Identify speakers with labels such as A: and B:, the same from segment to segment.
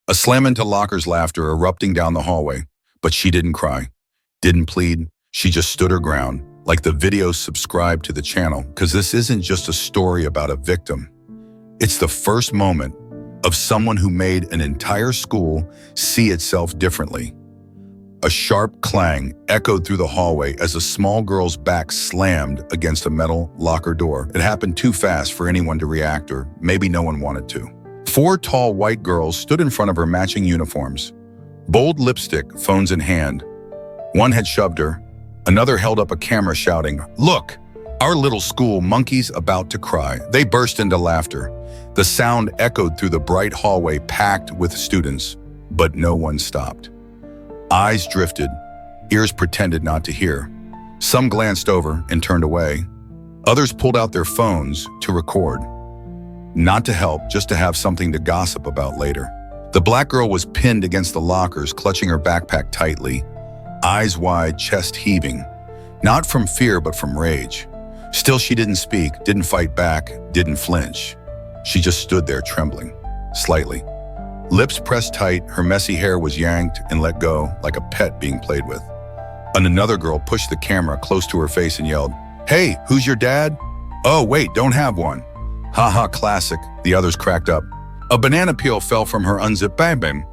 A: A slam into lockers, laughter erupting down the hallway. But she didn't cry, didn't plead. She just stood her ground. Like the video, subscribe to the channel, because this isn't just a story about a victim. It's the first moment of someone who made an entire school see itself differently. A sharp clang echoed through the hallway as a small girl's back slammed against a metal locker door. It happened too fast for anyone to react, or maybe no one wanted to. 4 tall white girls stood in front of her, matching uniforms. Bold lipstick, phones in hand. One had shoved her. Another held up a camera shouting, "Look, our little school, monkeys about to cry." They burst into laughter. The sound echoed through the bright hallway packed with students, but no one stopped. Eyes drifted, ears pretended not to hear. Some glanced over and turned away. Others pulled out their phones to record. Not to help, just to have something to gossip about later. The black girl was pinned against the lockers, clutching her backpack tightly, eyes wide, chest heaving. Not from fear, but from rage. Still, she didn't speak, didn't fight back, didn't flinch. She just stood there trembling, slightly. Lips pressed tight, her messy hair was yanked and let go like a pet being played with. And another girl pushed the camera close to her face and yelled, "Hey, who's your dad?" "Oh, wait, don't have one." "Haha, classic," the others cracked up. A banana peel fell from her unzipped bam bam.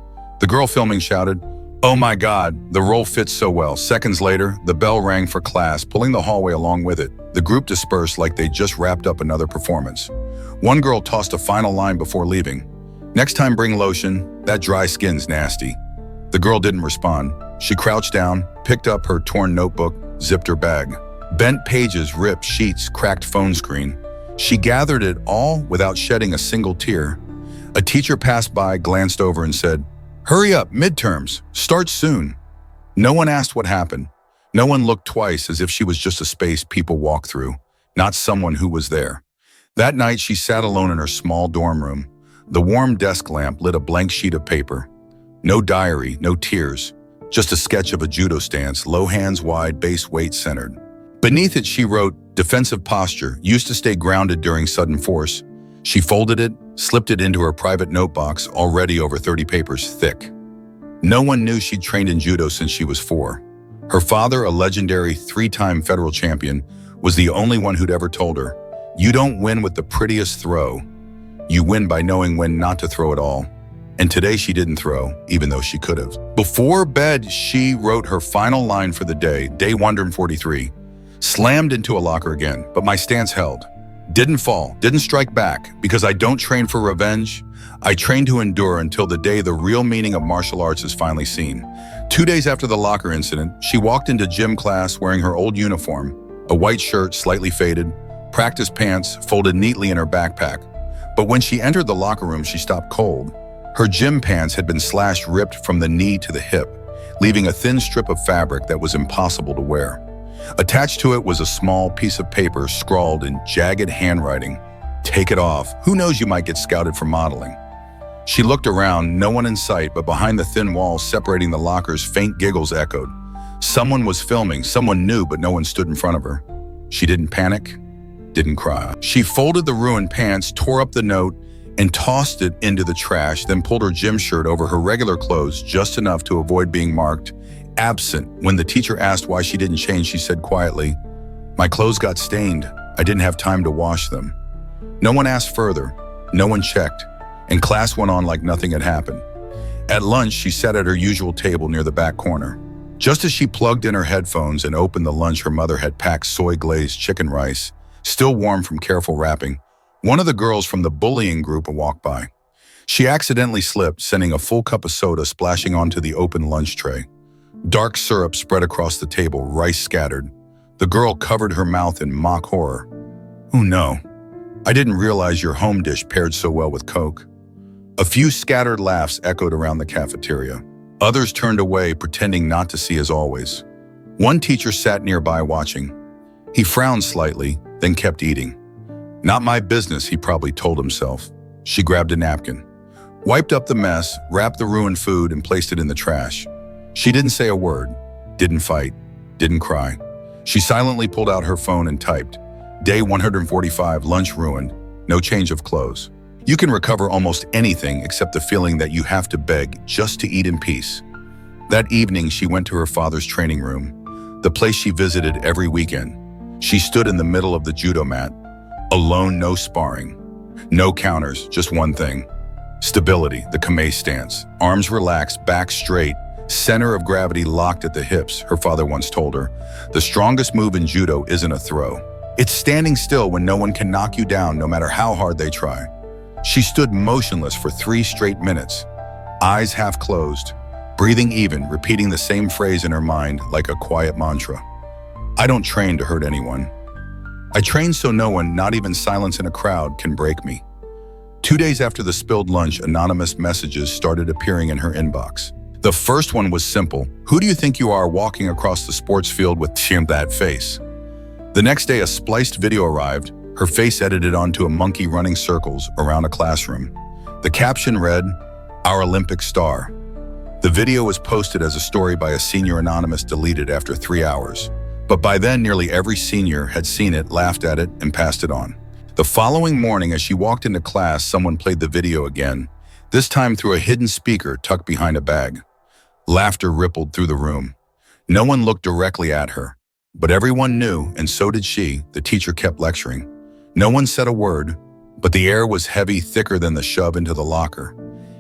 A: The girl filming shouted, "Oh my God, the role fits so well." Seconds later, the bell rang for class, pulling the hallway along with it. The group dispersed like they just wrapped up another performance. One girl tossed a final line before leaving. "Next time bring lotion, that dry skin's nasty." The girl didn't respond. She crouched down, picked up her torn notebook, zipped her bag. Bent pages, ripped sheets, cracked phone screen. She gathered it all without shedding a single tear. A teacher passed by, glanced over and said, "Hurry up, midterms, start soon." No one asked what happened. No one looked twice, as if she was just a space people walk through, not someone who was there. That night, she sat alone in her small dorm room. The warm desk lamp lit a blank sheet of paper. No diary, no tears, just a sketch of a judo stance, low hands wide, base weight centered. Beneath it, she wrote, "Defensive posture, used to stay grounded during sudden force." She folded it, slipped it into her private notebox, already over 30 papers thick. No one knew she'd trained in judo since she was 4. Her father, a legendary 3-time federal champion, was the only one who'd ever told her, "You don't win with the prettiest throw. You win by knowing when not to throw at all." And today she didn't throw, even though she could have. Before bed, she wrote her final line for the day 143. "Slammed into a locker again, but my stance held. Didn't fall, didn't strike back, because I don't train for revenge. I train to endure until the day the real meaning of martial arts is finally seen." 2 days after the locker incident, she walked into gym class wearing her old uniform, a white shirt slightly faded, practice pants folded neatly in her backpack. But when she entered the locker room, she stopped cold. Her gym pants had been slashed, ripped from the knee to the hip, leaving a thin strip of fabric that was impossible to wear. Attached to it was a small piece of paper scrawled in jagged handwriting, "Take it off. Who knows, you might get scouted for modeling." She looked around, no one in sight, but behind the thin walls separating the lockers, faint giggles echoed. Someone was filming, someone knew, but no one stood in front of her. She didn't panic, didn't cry. She folded the ruined pants, tore up the note, and tossed it into the trash, then pulled her gym shirt over her regular clothes just enough to avoid being marked absent. When the teacher asked why she didn't change, she said quietly, "My clothes got stained. I didn't have time to wash them." No one asked further. No one checked. And class went on like nothing had happened. At lunch, she sat at her usual table near the back corner. Just as she plugged in her headphones and opened the lunch her mother had packed, soy-glazed chicken rice, still warm from careful wrapping, one of the girls from the bullying group walked by. She accidentally slipped, sending a full cup of soda splashing onto the open lunch tray. Dark syrup spread across the table, rice scattered. The girl covered her mouth in mock horror. "Oh no, I didn't realize your home dish paired so well with Coke." A few scattered laughs echoed around the cafeteria. Others turned away, pretending not to see as always. One teacher sat nearby watching. He frowned slightly, then kept eating. "Not my business," he probably told himself. She grabbed a napkin, wiped up the mess, wrapped the ruined food, and placed it in the trash. She didn't say a word, didn't fight, didn't cry. She silently pulled out her phone and typed, "Day 145, lunch ruined, no change of clothes." You can recover almost anything except the feeling that you have to beg just to eat in peace. That evening, she went to her father's training room, the place she visited every weekend. She stood in the middle of the judo mat, alone, no sparring, no counters, just one thing. Stability, the kame stance, arms relaxed, back straight, center of gravity locked at the hips, her father once told her. The strongest move in judo isn't a throw. It's standing still when no one can knock you down, no matter how hard they try. She stood motionless for 3 straight minutes, eyes half closed, breathing even, repeating the same phrase in her mind like a quiet mantra. I don't train to hurt anyone. I train so no one, not even silence in a crowd, can break me. 2 days after the spilled lunch, anonymous messages started appearing in her inbox. The first one was simple. Who do you think you are walking across the sports field with that face? The next day, a spliced video arrived, her face edited onto a monkey running circles around a classroom. The caption read, "Our Olympic star." The video was posted as a story by a senior anonymous, deleted after 3 hours. But by then, nearly every senior had seen it, laughed at it, and passed it on. The following morning, as she walked into class, someone played the video again, this time through a hidden speaker tucked behind a bag. Laughter rippled through the room. No one looked directly at her, but everyone knew, and so did she. The teacher kept lecturing. No one said a word, but the air was heavy, thicker than the shove into the locker.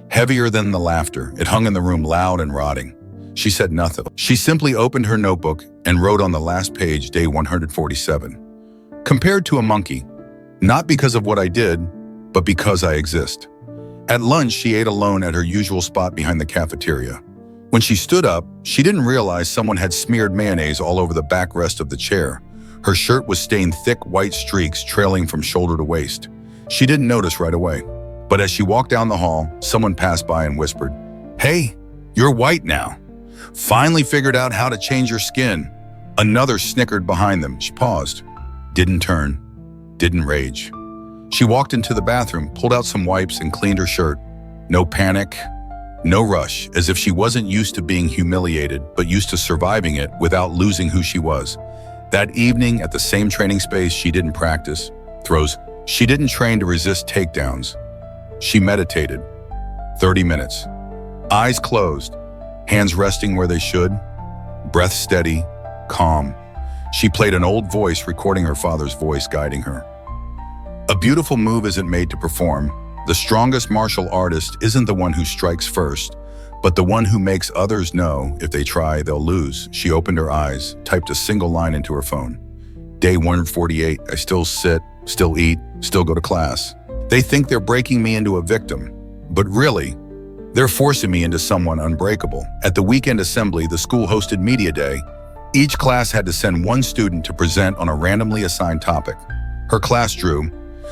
A: Heavier than the laughter. It hung in the room, loud and rotting. She said nothing. She simply opened her notebook and wrote on the last page, day 147. Compared to a monkey, not because of what I did, but because I exist. At lunch, she ate alone at her usual spot behind the cafeteria. When she stood up, she didn't realize someone had smeared mayonnaise all over the backrest of the chair. Her shirt was stained, thick white streaks trailing from shoulder to waist. She didn't notice right away. But as she walked down the hall, someone passed by and whispered, "Hey, you're white now. Finally figured out how to change your skin." Another snickered behind them. She paused, didn't turn, didn't rage. She walked into the bathroom, pulled out some wipes, and cleaned her shirt. No panic, no rush, as if she wasn't used to being humiliated, but used to surviving it without losing who she was. That evening, at the same training space, she didn't practice throws. She didn't train to resist takedowns. She meditated. 30 minutes. Eyes closed, hands resting where they should, breath steady, calm. She played an old voice, recording her father's voice guiding her. A beautiful move isn't made to perform. The strongest martial artist isn't the one who strikes first, but the one who makes others know if they try, they'll lose. She opened her eyes, typed a single line into her phone. Day 148, I still sit, still eat, still go to class. They think they're breaking me into a victim, but really, they're forcing me into someone unbreakable. At the weekend assembly, the school hosted Media Day. Each class had to send one student to present on a randomly assigned topic. Her class drew,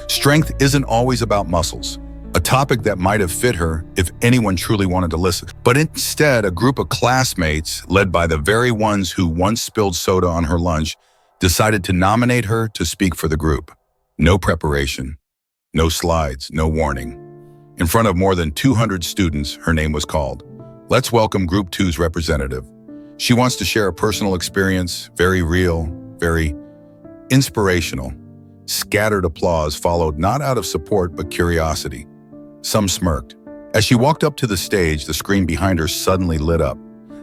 A: "Strength isn't always about muscles," a topic that might have fit her if anyone truly wanted to listen. But instead, a group of classmates, led by the very ones who once spilled soda on her lunch, decided to nominate her to speak for the group. No preparation, no slides, no warning. In front of more than 200 students, her name was called. Let's welcome Group 2's representative. She wants to share a personal experience, very real, very inspirational. Scattered applause followed, not out of support but curiosity. Some smirked. As she walked up to the stage, the screen behind her suddenly lit up.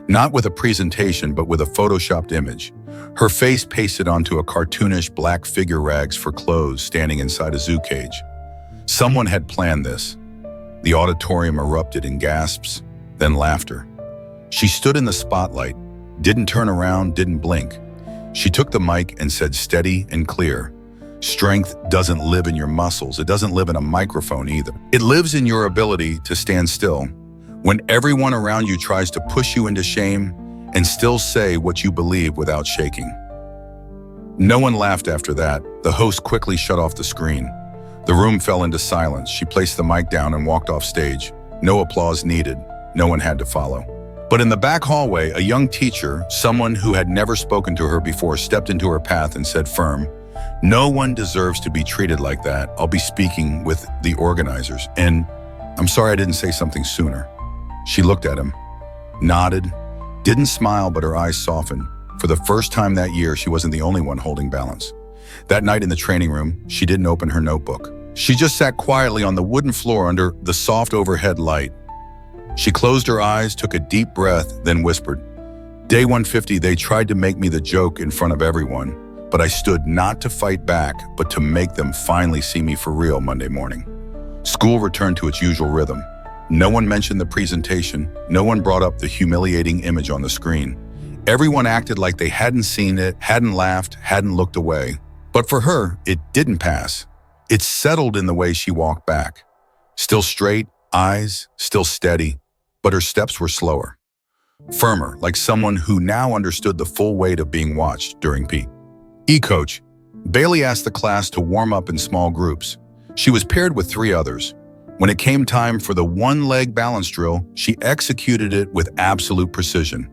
A: Not with a presentation, but with a photoshopped image. Her face pasted onto a cartoonish black figure, rags for clothes, standing inside a zoo cage. Someone had planned this. The auditorium erupted in gasps, then laughter. She stood in the spotlight, didn't turn around, didn't blink. She took the mic and said, steady and clear, "Strength doesn't live in your muscles. It doesn't live in a microphone either. It lives in your ability to stand still when everyone around you tries to push you into shame and still say what you believe without shaking." No one laughed after that. The host quickly shut off the screen. The room fell into silence. She placed the mic down and walked off stage. No applause needed. No one had to follow. But in the back hallway, a young teacher, someone who had never spoken to her before, stepped into her path and said firm, "No one deserves to be treated like that. I'll be speaking with the organizers. And I'm sorry I didn't say something sooner." She looked at him, nodded, didn't smile, but her eyes softened. For the first time that year, she wasn't the only one holding balance. That night in the training room, she didn't open her notebook. She just sat quietly on the wooden floor under the soft overhead light. She closed her eyes, took a deep breath, then whispered, "Day 150, they tried to make me the joke in front of everyone, but I stood not to fight back, but to make them finally see me for real Monday morning." School returned to its usual rhythm. No one mentioned the presentation. No one brought up the humiliating image on the screen. Everyone acted like they hadn't seen it, hadn't laughed, hadn't looked away. But for her, it didn't pass. It settled in the way she walked back. Still straight, eyes still steady, but her steps were slower. Firmer, like someone who now understood the full weight of being watched during peak. Coach Bailey asked the class to warm up in small groups. She was paired with 3 others. When it came time for the one-leg balance drill, she executed it with absolute precision.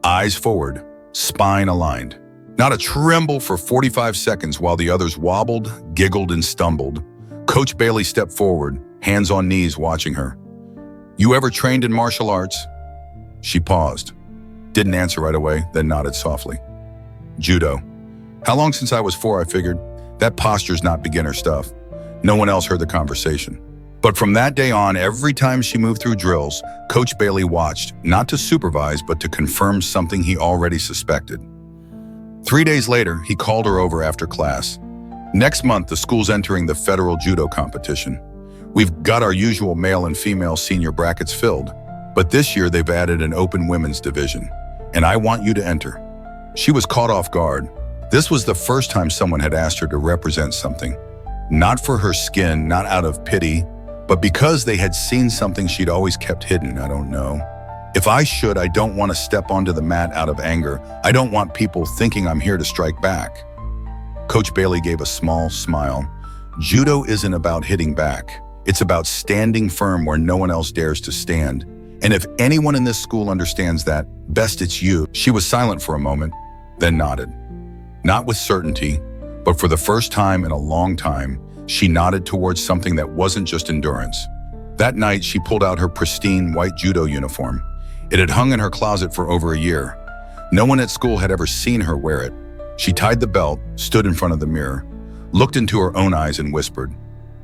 A: Eyes forward, spine aligned. Not a tremble for 45 seconds while the others wobbled, giggled, and stumbled. Coach Bailey stepped forward, hands on knees watching her. "You ever trained in martial arts?" She paused, didn't answer right away, then nodded softly. "Judo. How long since I was 4, I figured. That posture's not beginner stuff." No one else heard the conversation. But from that day on, every time she moved through drills, Coach Bailey watched, not to supervise, but to confirm something he already suspected. 3 days later, he called her over after class. "Next month, the school's entering the federal judo competition. We've got our usual male and female senior brackets filled, but this year they've added an open women's division, and I want you to enter." She was caught off guard. This was the first time someone had asked her to represent something. Not for her skin, not out of pity, but because they had seen something she'd always kept hidden. "I don't know. If I should, I don't want to step onto the mat out of anger. I don't want people thinking I'm here to strike back." Coach Bailey gave a small smile. Judo isn't about hitting back. It's about standing firm where no one else dares to stand. And if anyone in this school understands that, best it's you. She was silent for a moment, then nodded. Not with certainty, but for the first time in a long time, she nodded towards something that wasn't just endurance. That night, she pulled out her pristine white judo uniform. It had hung in her closet for over a year. No one at school had ever seen her wear it. She tied the belt, stood in front of the mirror, looked into her own eyes and whispered,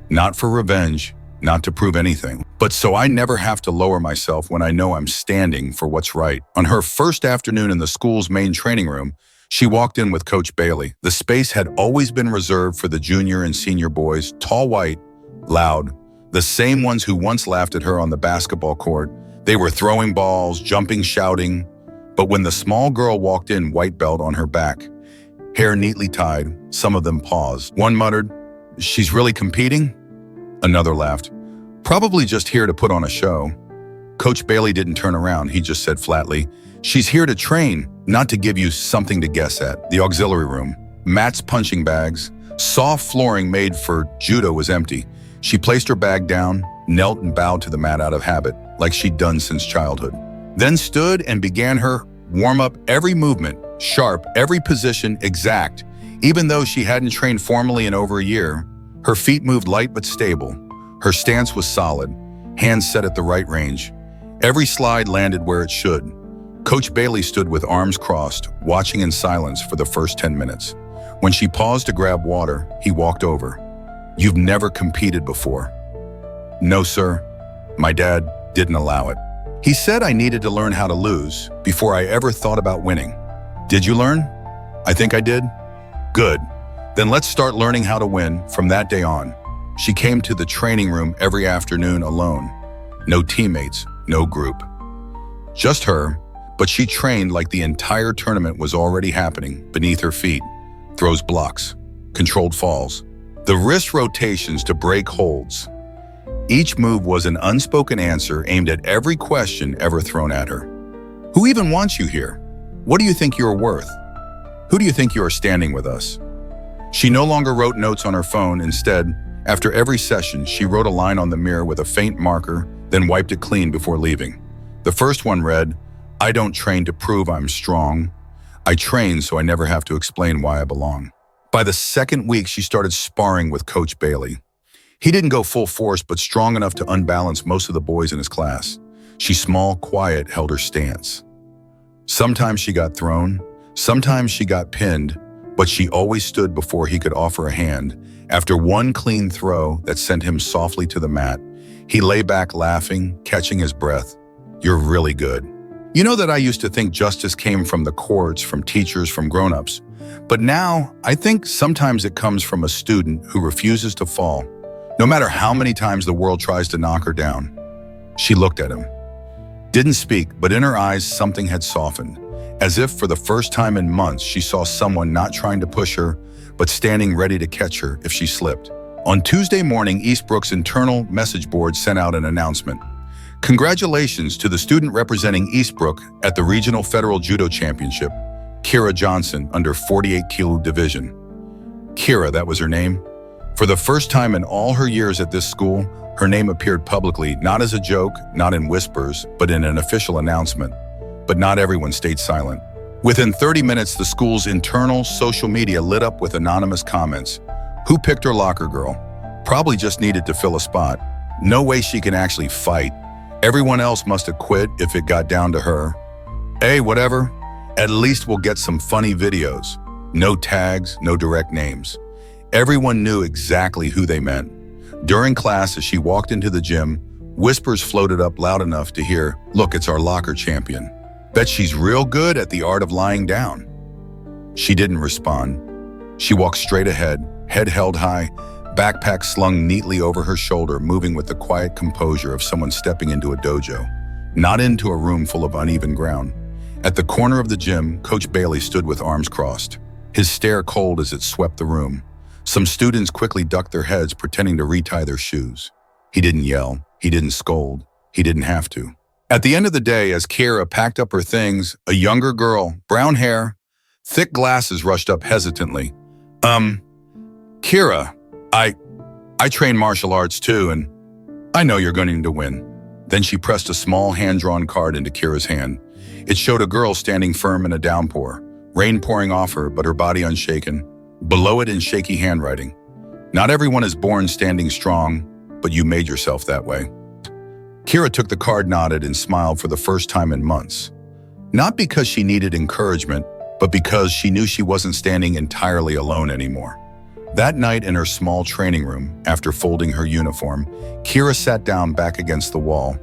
A: "Not for revenge, not to prove anything, but so I never have to lower myself when I know I'm standing for what's right." On her first afternoon in the school's main training room, she walked in with Coach Bailey. The space had always been reserved for the junior and senior boys, tall, white, loud, the same ones who once laughed at her on the basketball court. They were throwing balls, jumping, shouting. But when the small girl walked in, white belt on her back, hair neatly tied, some of them paused. One muttered, "She's really competing?" Another laughed, "Probably just here to put on a show." Coach Bailey didn't turn around. He just said flatly, "She's here to train, not to give you something to guess at." The auxiliary room, mats, punching bags, soft flooring made for judo was empty. She placed her bag down, knelt and bowed to the mat out of habit, like she'd done since childhood. Then stood and began her warm-up, every movement, sharp, every position exact. Even though she hadn't trained formally in over a year, her feet moved light but stable. Her stance was solid, hands set at the right range. Every slide landed where it should. Coach Bailey stood with arms crossed, watching in silence for the first 10 minutes. When she paused to grab water, he walked over. "You've never competed before." "No, sir. My dad didn't allow it. He said I needed to learn how to lose before I ever thought about winning." "Did you learn?" "I think I did." "Good. Then let's start learning how to win from that day on." She came to the training room every afternoon alone. No teammates, no group. Just her, but she trained like the entire tournament was already happening beneath her feet. Throws blocks, controlled falls, the wrist rotations to break holds. Each move was an unspoken answer aimed at every question ever thrown at her. "Who even wants you here? What do you think you're worth? Who do you think you are standing with us?" She no longer wrote notes on her phone. Instead, after every session, she wrote a line on the mirror with a faint marker, then wiped it clean before leaving. The first one read, "I don't train to prove I'm strong. I train so I never have to explain why I belong." By the second week, she started sparring with Coach Bailey. He didn't go full force, but strong enough to unbalance most of the boys in his class. She, small, quiet, held her stance. Sometimes she got thrown, sometimes she got pinned, but she always stood before he could offer a hand. After one clean throw that sent him softly to the mat, he lay back laughing, catching his breath. "You're really good." You know that I used to think justice came from the courts, from teachers, from grown-ups. But now, I think sometimes it comes from a student who refuses to fall, no matter how many times the world tries to knock her down. She looked at him. Didn't speak, but in her eyes something had softened. As if for the first time in months, she saw someone not trying to push her, but standing ready to catch her if she slipped. On Tuesday morning, Eastbrook's internal message board sent out an announcement. "Congratulations to the student representing Eastbrook at the Regional Federal Judo Championship, Kira Johnson, under 48 kilo division." Kira, that was her name. For the first time in all her years at this school, her name appeared publicly, not as a joke, not in whispers, but in an official announcement. But not everyone stayed silent. Within 30 minutes, the school's internal social media lit up with anonymous comments. "Who picked her locker girl? Probably just needed to fill a spot. No way she can actually fight. Everyone else must have quit if it got down to her. Hey, whatever. At least we'll get some funny videos." No tags, no direct names. Everyone knew exactly who they meant. During class, as she walked into the gym, whispers floated up loud enough to hear, "Look, it's our locker champion. Bet she's real good at the art of lying down." She didn't respond. She walked straight ahead, head held high, backpack slung neatly over her shoulder, moving with the quiet composure of someone stepping into a dojo, not into a room full of uneven ground. At the corner of the gym, Coach Bailey stood with arms crossed, his stare cold as it swept the room. Some students quickly ducked their heads, pretending to retie their shoes. He didn't yell. He didn't scold. He didn't have to. At the end of the day, as Kira packed up her things, a younger girl, brown hair, thick glasses, rushed up hesitantly. Kira, I train martial arts too, and I know you're going to win." Then she pressed a small hand-drawn card into Kira's hand. It showed a girl standing firm in a downpour, rain pouring off her, but her body unshaken. Below it in shaky handwriting, "Not everyone is born standing strong, but you made yourself that way." Kira took the card, nodded, and smiled for the first time in months. Not because she needed encouragement, but because she knew she wasn't standing entirely alone anymore. That night in her small training room, after folding her uniform, Kira sat down back against the wall.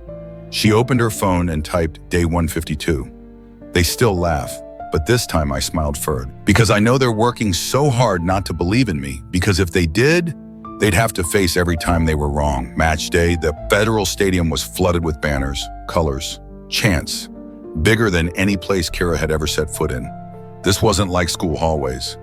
A: She opened her phone and typed day 152. "They still laugh, but this time I smiled further, because I know they're working so hard not to believe in me, because if they did, they'd have to face every time they were wrong." Match day, the Federal Stadium was flooded with banners, colors, chants, bigger than any place Kira had ever set foot in. This wasn't like school hallways.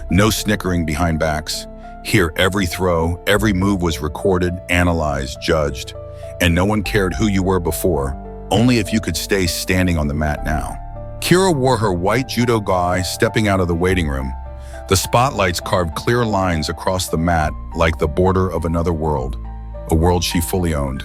A: No snickering behind backs. Here, every throw, every move was recorded, analyzed, judged, and no one cared who you were before, only if you could stay standing on the mat now. Kira wore her white judo gi, stepping out of the waiting room. The spotlights carved clear lines across the mat like the border of another world, a world she fully owned.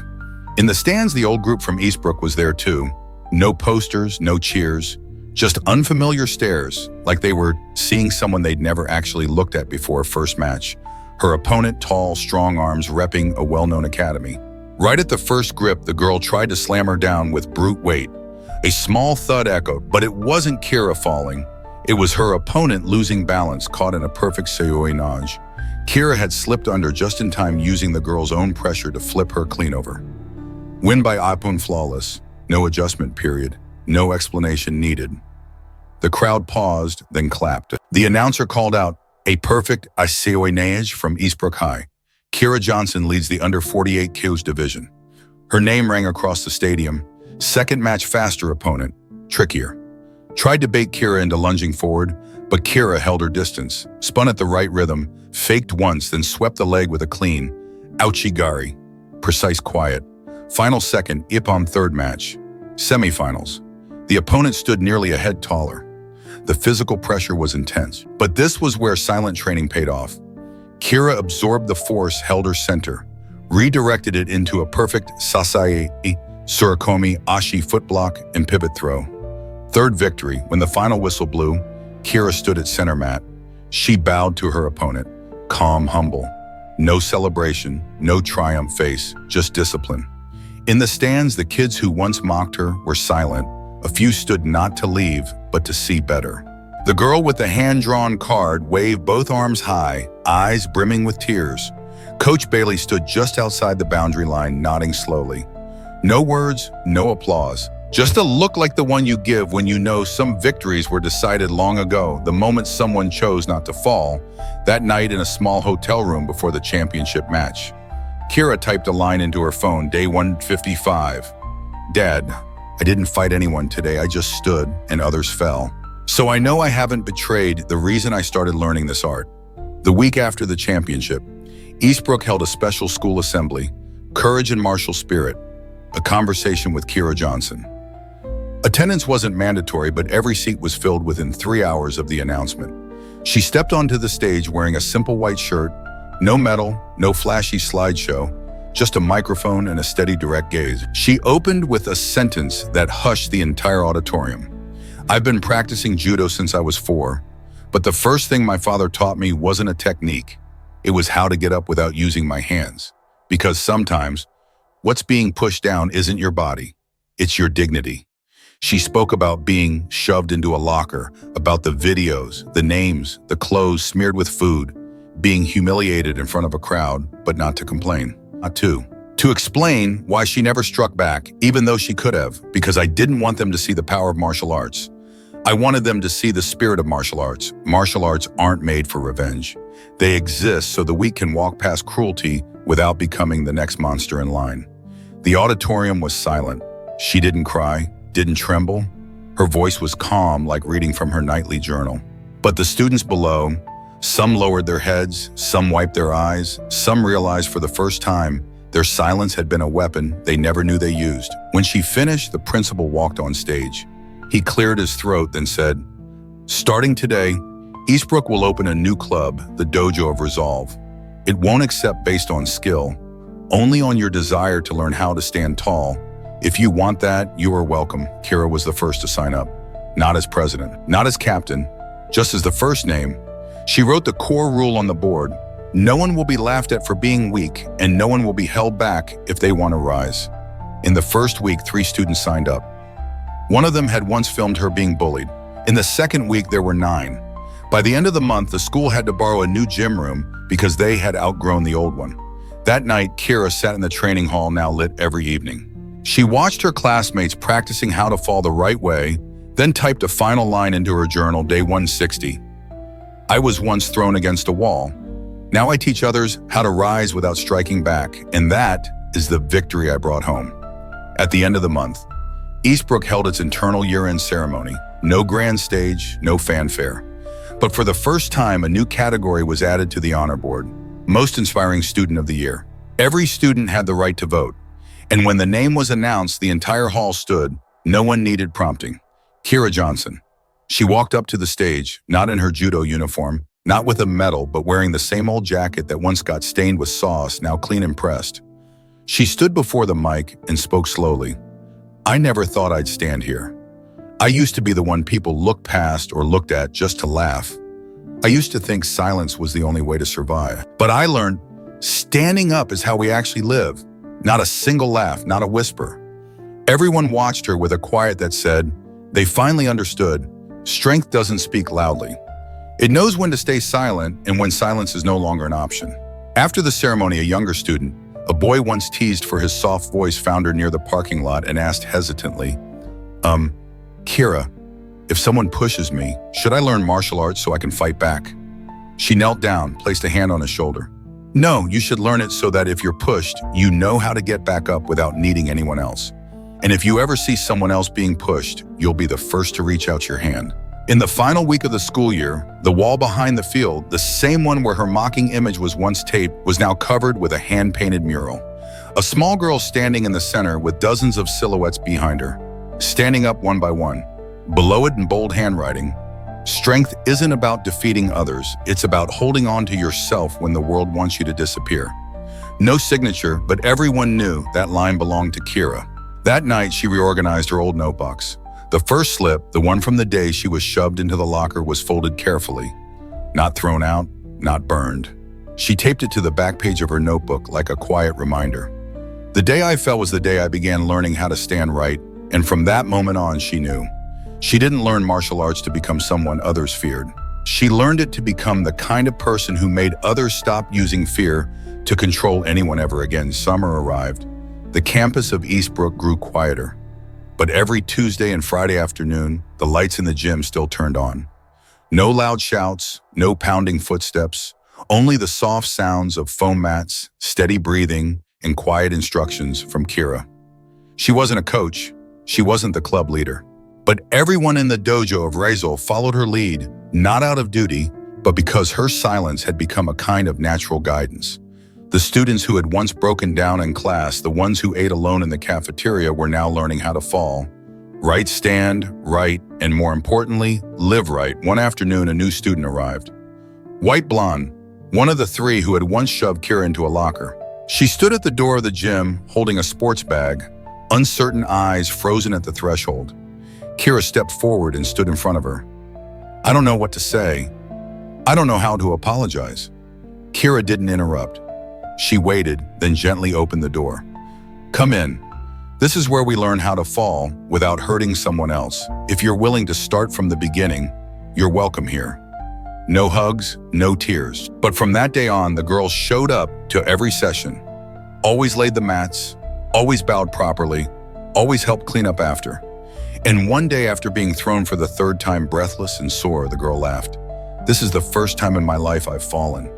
A: In the stands, the old group from Eastbrook was there too. No posters, no cheers, just unfamiliar stares, like they were seeing someone they'd never actually looked at before a first match. Her opponent, tall, strong arms, repping a well-known academy. Right at the first grip, the girl tried to slam her down with brute weight. A small thud echoed, but it wasn't Kira falling. It was her opponent losing balance, caught in a perfect seoi-nage. Kira had slipped under just in time, using the girl's own pressure to flip her clean over. Win by ippon, flawless. No adjustment period. No explanation needed. The crowd paused, then clapped. The announcer called out, "A perfect seoi-nage from Eastbrook High. Kira Johnson leads the under 48 kilos division." Her name rang across the stadium. Second match, faster opponent, trickier. Tried to bait Kira into lunging forward, but Kira held her distance, spun at the right rhythm, faked once, then swept the leg with a clean ouchigari. Precise, quiet. Final second, ippon, third match. Semifinals. The opponent stood nearly a head taller. The physical pressure was intense, but this was where silent training paid off. Kira absorbed the force, held her center, redirected it into a perfect sasai, surikomi, ashi foot block, and pivot throw. Third victory. When the final whistle blew, Kira stood at center mat. She bowed to her opponent, calm, humble. No celebration, no triumph face, just discipline. In the stands, the kids who once mocked her were silent. A few stood not to leave, but to see better. The girl with the hand-drawn card waved both arms high, eyes brimming with tears. Coach Bailey stood just outside the boundary line, nodding slowly. No words, no applause. Just a look like the one you give when you know some victories were decided long ago, the moment someone chose not to fall, that night in a small hotel room before the championship match. Kira typed a line into her phone, day 155. Dad, I didn't fight anyone today, I just stood and others fell. So I know I haven't betrayed the reason I started learning this art. The week after the championship, Eastbrook held a special school assembly, Courage and Martial Spirit, a conversation with Kira Johnson. Attendance wasn't mandatory, but every seat was filled within 3 hours of the announcement. She stepped onto the stage wearing a simple white shirt, no medal, no flashy slideshow, just a microphone and a steady, direct gaze. She opened with a sentence that hushed the entire auditorium. I've been practicing judo since I was 4, but the first thing my father taught me wasn't a technique. It was how to get up without using my hands. Because sometimes, what's being pushed down isn't your body, it's your dignity. She spoke about being shoved into a locker, about the videos, the names, the clothes smeared with food, being humiliated in front of a crowd, but not to complain. Not to explain why she never struck back, even though she could have, because I didn't want them to see the power of martial arts. I wanted them to see the spirit of martial arts. Martial arts aren't made for revenge. They exist so the weak can walk past cruelty without becoming the next monster in line. The auditorium was silent. She didn't cry, didn't tremble. Her voice was calm, like reading from her nightly journal. But the students below, some lowered their heads, some wiped their eyes, some realized for the first time their silence had been a weapon they never knew they used. When she finished, the principal walked on stage. He cleared his throat, then said, "Starting today, Eastbrook will open a new club, the Dojo of Resolve. It won't accept based on skill, only on your desire to learn how to stand tall. If you want that, you are welcome." Kira was the first to sign up, not as president, not as captain, just as the first name. She wrote the core rule on the board. No one will be laughed at for being weak, and no one will be held back if they want to rise. In the first week, 3 students signed up. One of them had once filmed her being bullied. In the second week, there were 9. By the end of the month, the school had to borrow a new gym room because they had outgrown the old one. That night, Kira sat in the training hall, now lit every evening. She watched her classmates practicing how to fall the right way, then typed a final line into her journal, day 160. I was once thrown against a wall. Now I teach others how to rise without striking back, and that is the victory I brought home. At the end of the month, Eastbrook held its internal year-end ceremony. No grand stage, no fanfare. But for the first time, a new category was added to the honor board, Most Inspiring Student of the Year. Every student had the right to vote. And when the name was announced, the entire hall stood. No one needed prompting. Kira Johnson. She walked up to the stage, not in her judo uniform, not with a medal, but wearing the same old jacket that once got stained with sauce, now clean and pressed. She stood before the mic and spoke slowly. I never thought I'd stand here. I used to be the one people looked past or looked at just to laugh. I used to think silence was the only way to survive. But I learned standing up is how we actually live. Not a single laugh, not a whisper. Everyone watched her with a quiet that said, they finally understood, strength doesn't speak loudly. It knows when to stay silent and when silence is no longer an option. After the ceremony, a younger student, a boy once teased for his soft voice, found her near the parking lot and asked hesitantly, Kira, if someone pushes me, should I learn martial arts so I can fight back? She knelt down, placed a hand on his shoulder. No, you should learn it so that if you're pushed, you know how to get back up without needing anyone else. And if you ever see someone else being pushed, you'll be the first to reach out your hand. In the final week of the school year, the wall behind the field, the same one where her mocking image was once taped, was now covered with a hand-painted mural. A small girl standing in the center with dozens of silhouettes behind her, standing up one by one. Below it in bold handwriting, strength isn't about defeating others, it's about holding on to yourself when the world wants you to disappear. No signature, but everyone knew that line belonged to Kira. That night, she reorganized her old notebooks. The first slip, the one from the day she was shoved into the locker, was folded carefully. Not thrown out, not burned. She taped it to the back page of her notebook like a quiet reminder. The day I fell was the day I began learning how to stand right, and from that moment on, she knew. She didn't learn martial arts to become someone others feared. She learned it to become the kind of person who made others stop using fear to control anyone ever again. Summer arrived. The campus of Eastbrook grew quieter. But every Tuesday and Friday afternoon, the lights in the gym still turned on. No loud shouts, no pounding footsteps, only the soft sounds of foam mats, steady breathing, and quiet instructions from Kira. She wasn't a coach. She wasn't the club leader. But everyone in the dojo of Rizal followed her lead, not out of duty, but because her silence had become a kind of natural guidance. The students who had once broken down in class, the ones who ate alone in the cafeteria, were now learning how to fall. Right stand, right, and more importantly, live right. One afternoon, a new student arrived. White blonde, one of the three who had once shoved Kira into a locker. She stood at the door of the gym, holding a sports bag, uncertain eyes frozen at the threshold. Kira stepped forward and stood in front of her. I don't know what to say. I don't know how to apologize. Kira didn't interrupt. She waited, then gently opened the door. Come in. This is where we learn how to fall without hurting someone else. If you're willing to start from the beginning, you're welcome here. No hugs, no tears. But from that day on, the girls showed up to every session. Always laid the mats, always bowed properly, always helped clean up after. And one day, after being thrown for the third time, breathless and sore, the girl laughed. This is the first time in my life I've fallen,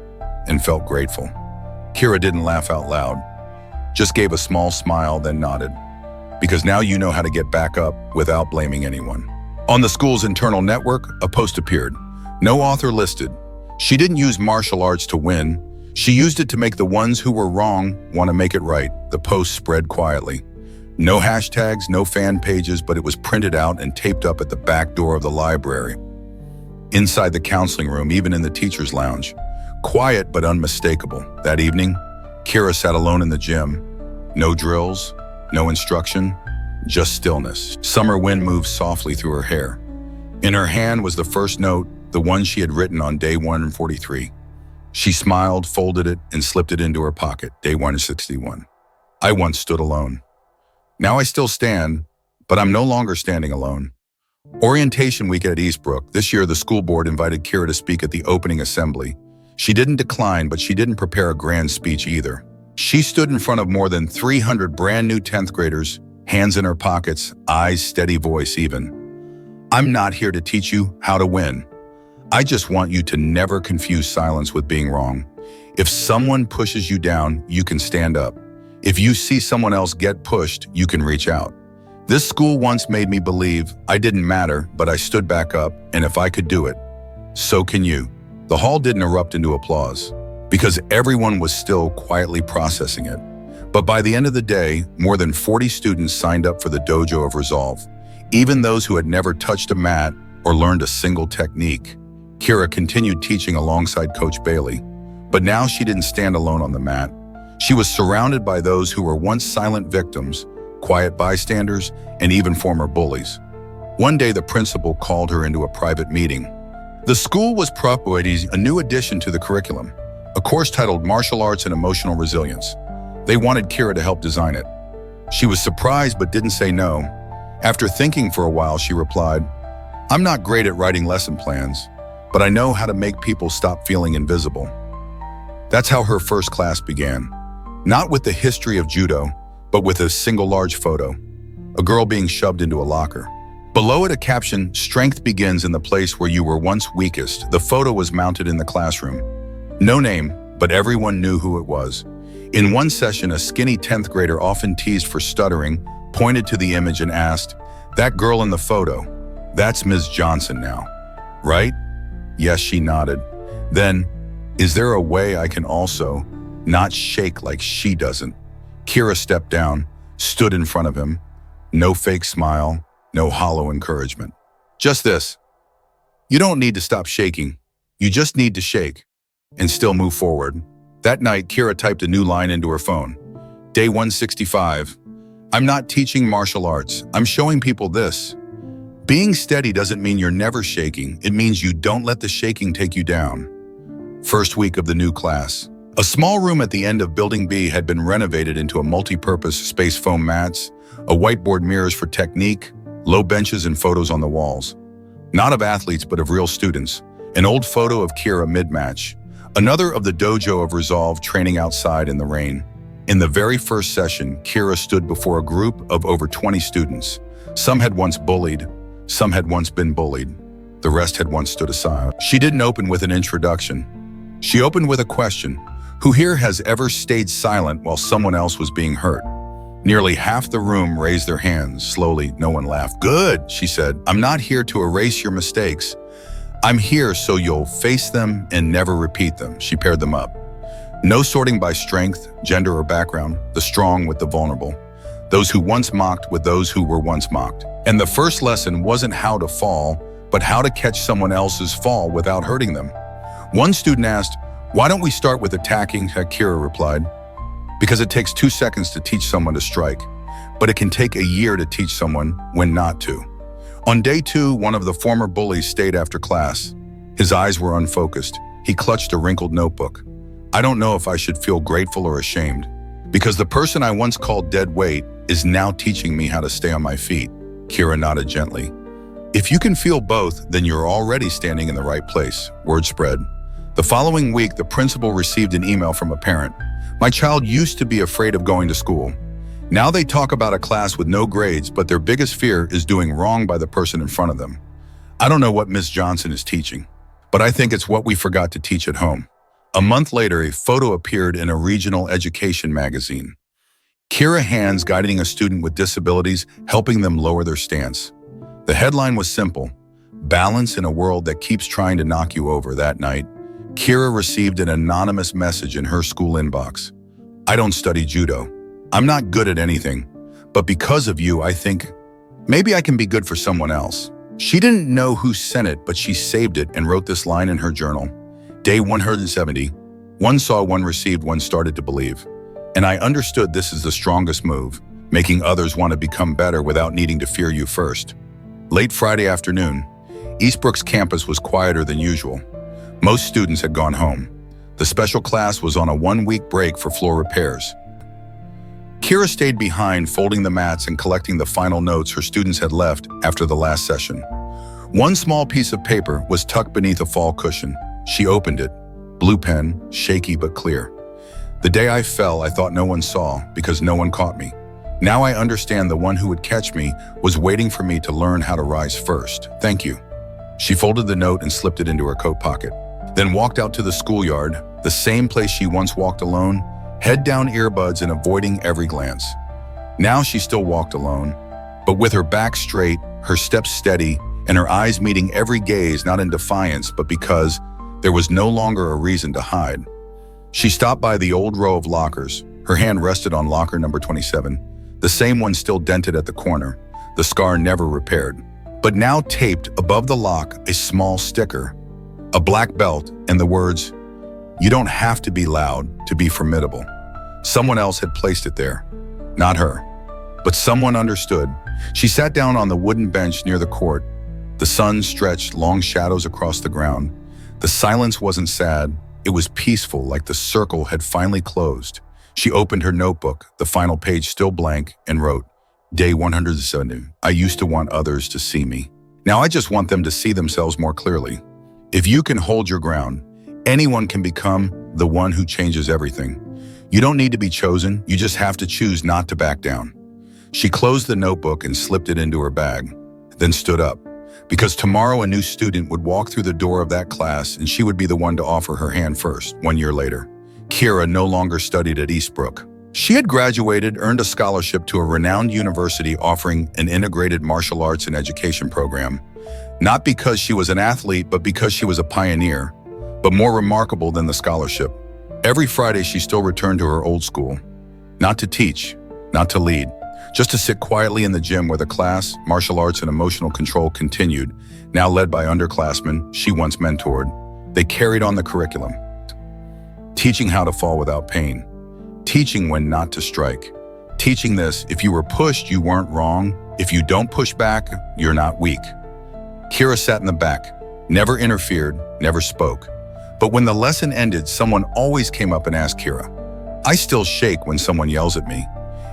A: and felt grateful. Kira didn't laugh out loud, just gave a small smile, then nodded. Because now you know how to get back up without blaming anyone. On the school's internal network, a post appeared. No author listed. She didn't use martial arts to win. She used it to make the ones who were wrong want to make it right. The post spread quietly. No hashtags, no fan pages, but it was printed out and taped up at the back door of the library. Inside the counseling room, even in the teacher's lounge. Quiet but unmistakable. That evening, Kira sat alone in the gym. No drills, no instruction, just stillness. Summer wind moved softly through her hair. In her hand was the first note, the one she had written on day 143. She smiled, folded it, and slipped it into her pocket. Day 161. I once stood alone. Now I still stand, but I'm no longer standing alone. Orientation week at Eastbrook. This year, the school board invited Kira to speak at the opening assembly. She didn't decline, but she didn't prepare a grand speech either. She stood in front of more than 300 brand new 10th graders, hands in her pockets, eyes steady, voice even. I'm not here to teach you how to win. I just want you to never confuse silence with being wrong. If someone pushes you down, you can stand up. If you see someone else get pushed, you can reach out. This school once made me believe I didn't matter, but I stood back up, and if I could do it, so can you. The hall didn't erupt into applause, because everyone was still quietly processing it. But by the end of the day, more than 40 students signed up for the Dojo of Resolve, even those who had never touched a mat or learned a single technique. Kira continued teaching alongside Coach Bailey, but now she didn't stand alone on the mat. She was surrounded by those who were once silent victims, quiet bystanders, and even former bullies. One day, the principal called her into a private meeting. The school was proposing a new addition to the curriculum, a course titled Martial Arts and Emotional Resilience. They wanted Kira to help design it. She was surprised but didn't say no. After thinking for a while, she replied, I'm not great at writing lesson plans, but I know how to make people stop feeling invisible. That's how her first class began. Not with the history of judo, but with a single large photo, a girl being shoved into a locker. Below it, a caption, Strength begins in the place where you were once weakest. The photo was mounted in the classroom. No name, but everyone knew who it was. In one session, a skinny 10th grader, often teased for stuttering, pointed to the image and asked, that girl in the photo, that's Ms. Johnson now, right? Yes, she nodded. Then, is there a way I can also not shake like she doesn't? Kira stepped down, stood in front of him. No fake smile, no hollow encouragement. Just this. You don't need to stop shaking. You just need to shake and still move forward. That night, Kira typed a new line into her phone. Day 165. I'm not teaching martial arts. I'm showing people this. Being steady doesn't mean you're never shaking. It means you don't let the shaking take you down. First week of the new class. A small room at the end of Building B had been renovated into a multi-purpose space, foam mats, a whiteboard, mirrors for technique, low benches and photos on the walls. Not of athletes, but of real students. An old photo of Kira mid-match. Another of the dojo of resolve training outside in the rain. In the very first session, Kira stood before a group of over 20 students. Some had once bullied, some had once been bullied. The rest had once stood aside. She didn't open with an introduction. She opened with a question. Who here has ever stayed silent while someone else was being hurt? Nearly half the room raised their hands. Slowly, no one laughed. Good, she said. I'm not here to erase your mistakes. I'm here so you'll face them and never repeat them. She paired them up. No sorting by strength, gender, or background. The strong with the vulnerable. Those who once mocked with those who were once mocked. And the first lesson wasn't how to fall, but how to catch someone else's fall without hurting them. One student asked, "Why don't we start with attacking?" Kira replied, "Because it takes 2 seconds to teach someone to strike, but it can take a year to teach someone when not to." On day 2, one of the former bullies stayed after class. His eyes were unfocused. He clutched a wrinkled notebook. I don't know if I should feel grateful or ashamed, because the person I once called dead weight is now teaching me how to stay on my feet. Kira nodded gently. If you can feel both, then you're already standing in the right place. Word spread. The following week, the principal received an email from a parent. My child used to be afraid of going to school. Now they talk about a class with no grades, but their biggest fear is doing wrong by the person in front of them. I don't know what Miss Johnson is teaching, but I think it's what we forgot to teach at home. A month later, a photo appeared in a regional education magazine. Kira hands guiding a student with disabilities, helping them lower their stance. The headline was simple: balance in a world that keeps trying to knock you over. That night, Kira received an anonymous message in her school inbox. I don't study judo. I'm not good at anything, but because of you, I think maybe I can be good for someone else. She didn't know who sent it, but she saved it and wrote this line in her journal. Day 170, one saw, one received, one started to believe. And I understood this is the strongest move, making others want to become better without needing to fear you first. Late Friday afternoon, Eastbrook's campus was quieter than usual. Most students had gone home. The special class was on a 1-week break for floor repairs. Kira stayed behind, folding the mats and collecting the final notes her students had left after the last session. One small piece of paper was tucked beneath a fall cushion. She opened it. Blue pen, shaky but clear. The day I fell, I thought no one saw because no one caught me. Now I understand the one who would catch me was waiting for me to learn how to rise first. Thank you. She folded the note and slipped it into her coat pocket, then walked out to the schoolyard, the same place she once walked alone, head down, earbuds, and avoiding every glance. Now she still walked alone, but with her back straight, her steps steady, and her eyes meeting every gaze, not in defiance, but because there was no longer a reason to hide. She stopped by the old row of lockers. Her hand rested on locker number 27, the same one still dented at the corner, the scar never repaired. But now taped above the lock, a small sticker, a black belt, and the words, "You don't have to be loud to be formidable." Someone else had placed it there. Not her, but someone understood. She sat down on the wooden bench near the court. The sun stretched long shadows across the ground. The silence wasn't sad. It was peaceful, like the circle had finally closed. She opened her notebook, the final page still blank, and wrote, Day 170. I used to want others to see me. Now I just want them to see themselves more clearly. If you can hold your ground, anyone can become the one who changes everything. You don't need to be chosen, you just have to choose not to back down. She closed the notebook and slipped it into her bag, then stood up. Because tomorrow a new student would walk through the door of that class and she would be the one to offer her hand first, 1 year later. Kira no longer studied at Eastbrook. She had graduated, earned a scholarship to a renowned university offering an integrated martial arts and education program. Not because she was an athlete, but because she was a pioneer. But more remarkable than the scholarship, every Friday she still returned to her old school. Not to teach, not to lead, just to sit quietly in the gym where the class, martial arts and emotional control continued, now led by underclassmen she once mentored. They carried on the curriculum. Teaching how to fall without pain. Teaching when not to strike. Teaching this, if you were pushed, you weren't wrong. If you don't push back, you're not weak. Kira sat in the back, never interfered, never spoke. But when the lesson ended, someone always came up and asked Kira, I still shake when someone yells at me.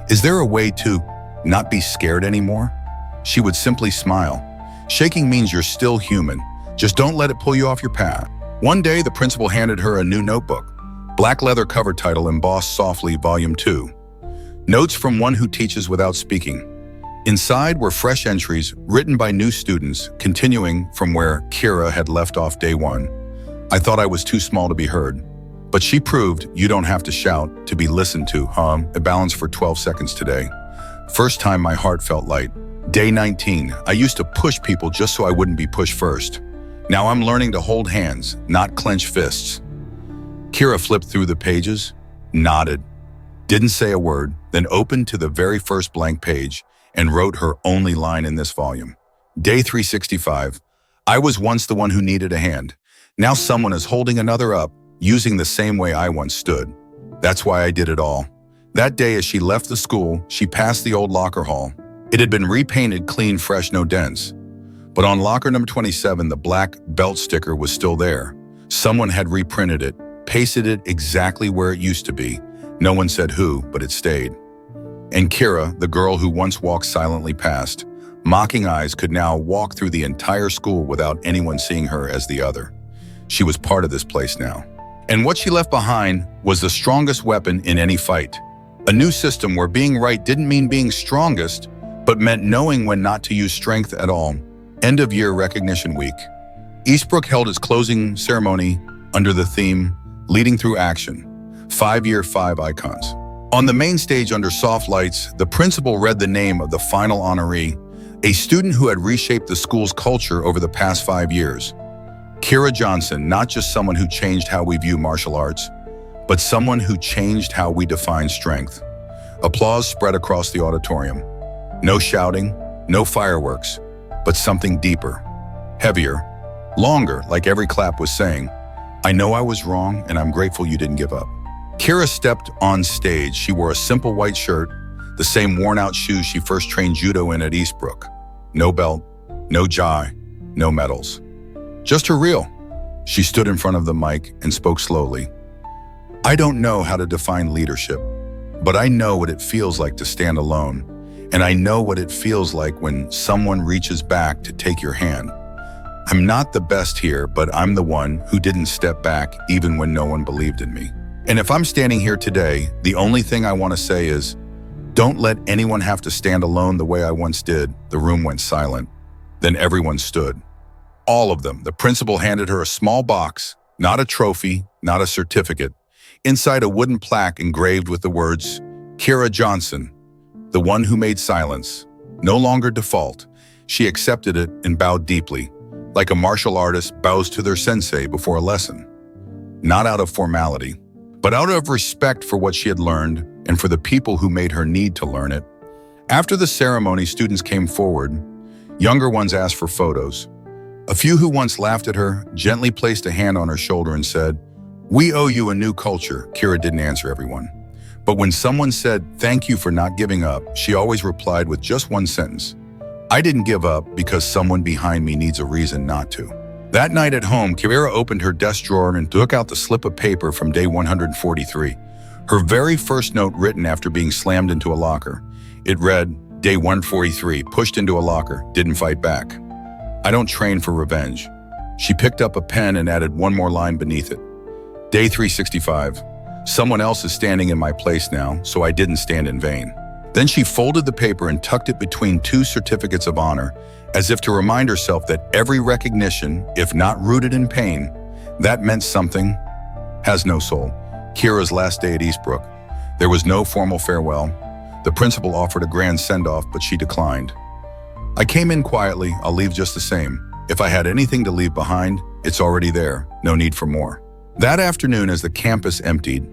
A: Is there a way to not be scared anymore? she would simply smile. Shaking means you're still human. Just don't let it pull you off your path. One day, the principal handed her a new notebook. Black leather cover title embossed softly, Volume 2. Notes from one who teaches without speaking. Inside were fresh entries written by new students, continuing from where Kira had left off day 1. I thought I was too small to be heard. But she proved you don't have to shout to be listened to, A balance for 12 seconds today. First time my heart felt light. Day 19, I used to push people just so I wouldn't be pushed first. Now I'm learning to hold hands, not clench fists. Kira flipped through the pages, nodded, didn't say a word, then opened to the very first blank page and wrote her only line in this volume. Day 365, I was once the one who needed a hand. Now someone is holding another up, using the same way I once stood. That's why I did it all. That day as she left the school, she passed the old locker hall. It had been repainted clean, fresh, no dents. But on locker number 27, the black belt sticker was still there. Someone had reprinted it, pasted it exactly where it used to be. No one said who, but it stayed. And Kira, the girl who once walked silently past, mocking eyes could now walk through the entire school without anyone seeing her as the other. She was part of this place now. And what she left behind was the strongest weapon in any fight. A new system where being right didn't mean being strongest, but meant knowing when not to use strength at all. End of year recognition week. Eastbrook held its closing ceremony under the theme, Leading Through Action, 5-year 5 icons. On the main stage under soft lights, the principal read the name of the final honoree, a student who had reshaped the school's culture over the past 5 years. Kira Johnson, not just someone who changed how we view martial arts, but someone who changed how we define strength. Applause spread across the auditorium. No shouting, no fireworks, but something deeper, heavier, longer, like every clap was saying, I know I was wrong and I'm grateful you didn't give up. Kira stepped on stage. She wore a simple white shirt, the same worn-out shoes she first trained judo in at Eastbrook. No belt, no gi, no medals. Just her reel. She stood in front of the mic and spoke slowly. I don't know how to define leadership, but I know what it feels like to stand alone, and I know what it feels like when someone reaches back to take your hand. I'm not the best here, but I'm the one who didn't step back even when no one believed in me. And if I'm standing here today, the only thing I want to say is, don't let anyone have to stand alone the way I once did. The room went silent. Then everyone stood. All of them. The principal handed her a small box, not a trophy, not a certificate. Inside a wooden plaque engraved with the words, Kira Johnson, the one who made silence, no longer default. She accepted it and bowed deeply, like a martial artist bows to their sensei before a lesson. Not out of formality, but out of respect for what she had learned and for the people who made her need to learn it. After the ceremony, students came forward. Younger ones asked for photos. A few who once laughed at her gently placed a hand on her shoulder and said, "We owe you a new culture." Kira didn't answer everyone. But when someone said, "Thank you for not giving up," she always replied with just one sentence, "I didn't give up because someone behind me needs a reason not to." That night at home, Kira opened her desk drawer and took out the slip of paper from day 143, her very first note written after being slammed into a locker. It read, Day 143, pushed into a locker, didn't fight back. I don't train for revenge. She picked up a pen and added one more line beneath it. Day 365, someone else is standing in my place now, so I didn't stand in vain. Then she folded the paper and tucked it between two certificates of honor, as if to remind herself that every recognition, if not rooted in pain, that meant something, has no soul. Kira's last day at Eastbrook. There was no formal farewell. The principal offered a grand send-off, but she declined. I came in quietly, I'll leave just the same. If I had anything to leave behind, it's already there, no need for more. That afternoon, as the campus emptied,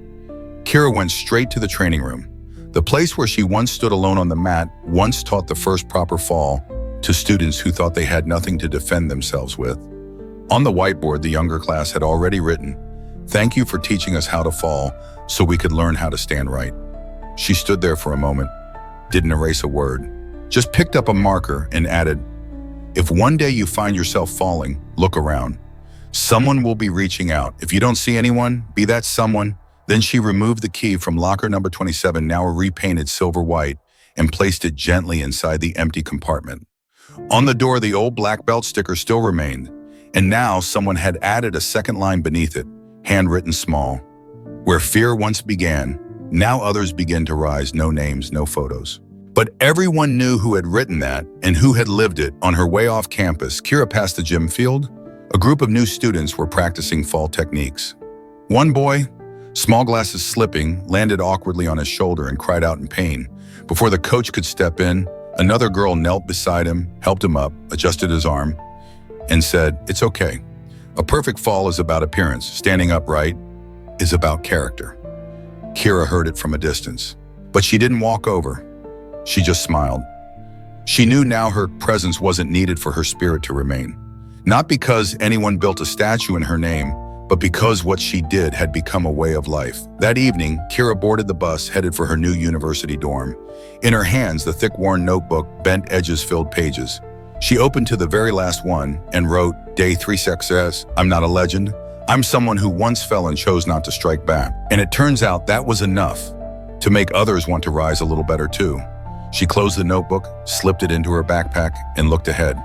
A: Kira went straight to the training room. The place where she once stood alone on the mat once taught the first proper fall to students who thought they had nothing to defend themselves with. On the whiteboard, the younger class had already written, "Thank you for teaching us how to fall so we could learn how to stand right." She stood there for a moment, didn't erase a word, just picked up a marker and added, "If one day you find yourself falling, look around. Someone will be reaching out. If you don't see anyone, be that someone." Then she removed the key from locker number 27, now repainted silver white, and placed it gently inside the empty compartment. On the door, the old black belt sticker still remained, and now someone had added a second line beneath it, handwritten small. Where fear once began, now others begin to rise, no names, no photos. But everyone knew who had written that and who had lived it. On her way off campus, Kira passed the gym field. A group of new students were practicing fall techniques. One boy, small glasses slipping, landed awkwardly on his shoulder and cried out in pain. Before the coach could step in, another girl knelt beside him, helped him up, adjusted his arm, and said, "It's okay. A perfect fall is about appearance. Standing upright is about character." Kira heard it from a distance, but she didn't walk over. She just smiled. She knew now her presence wasn't needed for her spirit to remain. Not because anyone built a statue in her name, but because what she did had become a way of life. That evening, Kira boarded the bus headed for her new university dorm. In her hands, the thick worn notebook, bent edges filled pages. She opened to the very last one and wrote, "Day 3 success. I'm not a legend. I'm someone who once fell and chose not to strike back." And it turns out that was enough to make others want to rise a little better too. She closed the notebook, slipped it into her backpack, and looked ahead.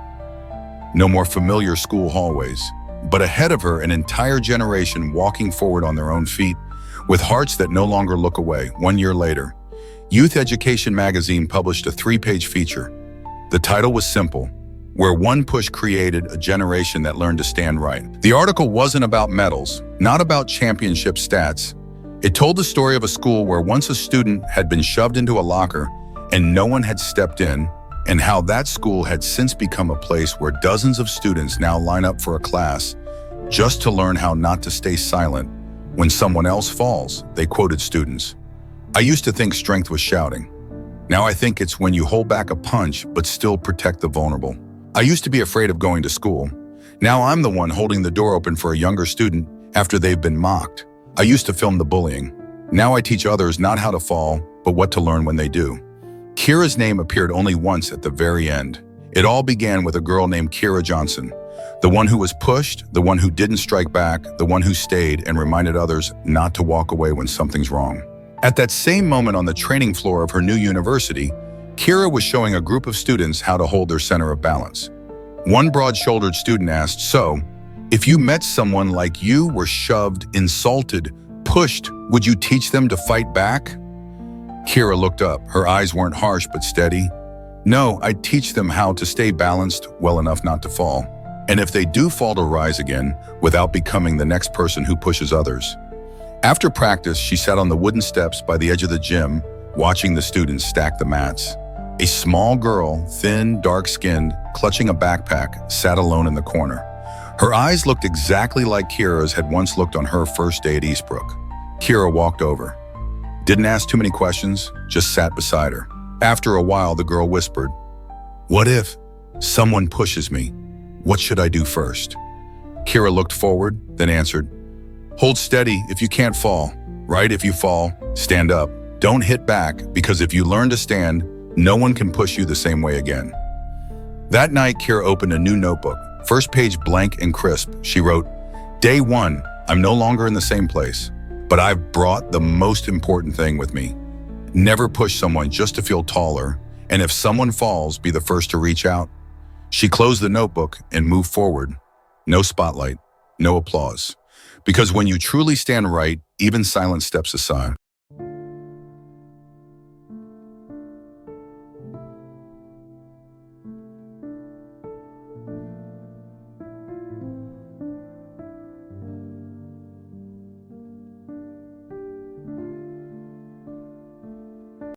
A: No more familiar school hallways, but ahead of her, an entire generation walking forward on their own feet, with hearts that no longer look away. 1 year later, Youth Education magazine published a 3-page feature. The title was simple: Where One Push Created a Generation That Learned to Stand Right. The article wasn't about medals, not about championship stats. It told the story of a school where once a student had been shoved into a locker and no one had stepped in, and how that school had since become a place where dozens of students now line up for a class just to learn how not to stay silent when someone else falls. They quoted students. "I used to think strength was shouting. Now I think it's when you hold back a punch but still protect the vulnerable. I used to be afraid of going to school. Now I'm the one holding the door open for a younger student after they've been mocked. I used to film the bullying. Now I teach others not how to fall, but what to learn when they do." Kira's name appeared only once at the very end. It all began with a girl named Kira Johnson, the one who was pushed, the one who didn't strike back, the one who stayed and reminded others not to walk away when something's wrong. At that same moment on the training floor of her new university, Kira was showing a group of students how to hold their center of balance. One broad-shouldered student asked, "So, if you met someone like you were shoved, insulted, pushed, would you teach them to fight back?" Kira looked up. Her eyes weren't harsh but steady. "No, I'd teach them how to stay balanced well enough not to fall. And if they do fall, to rise again without becoming the next person who pushes others." After practice, she sat on the wooden steps by the edge of the gym, watching the students stack the mats. A small girl, thin, dark-skinned, clutching a backpack, sat alone in the corner. Her eyes looked exactly like Kira's had once looked on her first day at Eastbrook. Kira walked over. Didn't ask too many questions, just sat beside her. After a while, the girl whispered, "What if someone pushes me? What should I do first?" Kira looked forward, then answered, "Hold steady if you can't fall. Right? If you fall, stand up. Don't hit back, because if you learn to stand, no one can push you the same way again." That night, Kira opened a new notebook, first page blank and crisp. She wrote, "Day 1, I'm no longer in the same place, but I've brought the most important thing with me. Never push someone just to feel taller, and if someone falls, be the first to reach out." She closed the notebook and moved forward. No spotlight, no applause. Because when you truly stand right, even silence steps aside.